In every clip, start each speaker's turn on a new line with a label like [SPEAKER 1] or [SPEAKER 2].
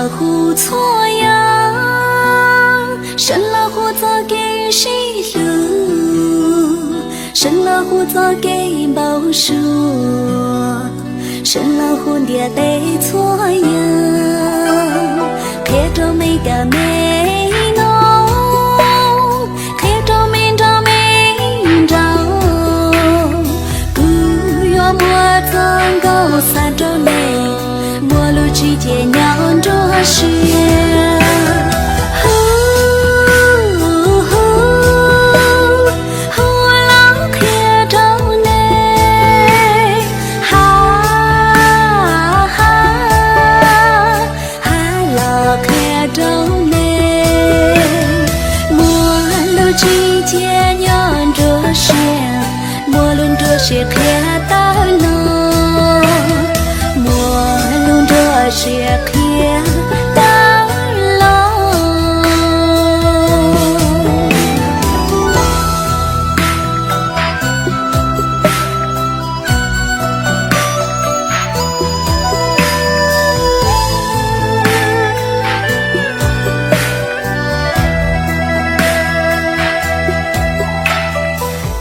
[SPEAKER 1] 老虎错呀，生老虎做给谁路？生老虎做给报数，生老虎爹得错呀，看着每个美浓，看着明着明着，古月莫曾高三着内，莫路之间娘着是。是看到了，莫论这是看到了。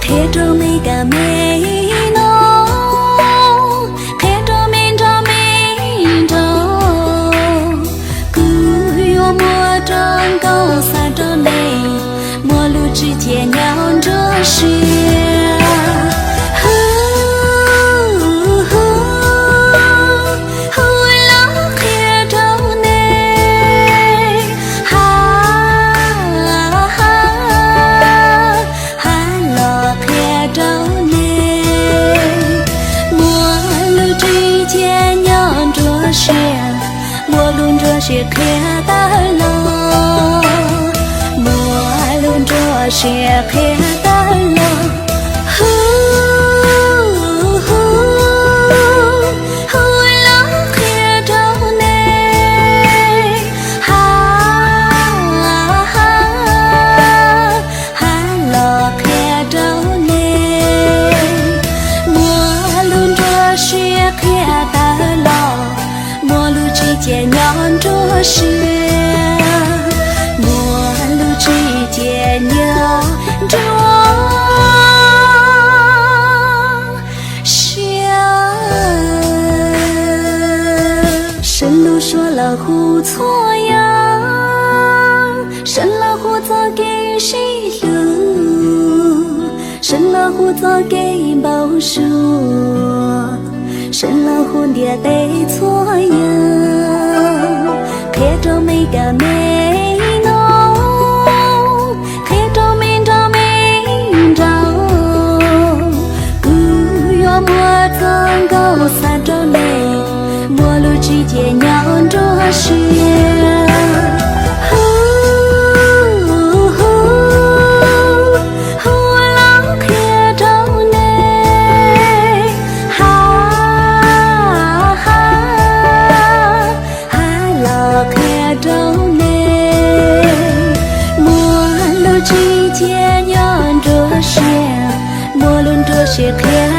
[SPEAKER 1] 看着每个美。之间娘着是，老看着内，老看着内，莫路之间娘着是，莫论着是看到了。是看到了，老看着内，老看着内，莫论着是看到了，莫路之间娘着是。之间娘着想，神路说老虎错呀，生老虎做给谁路？生老虎做给报数，生老虎爹得错呀，看着每个美。三着内，莫路之间娘着是，老看着内，老看着内，莫路之间娘着是，莫论着是看。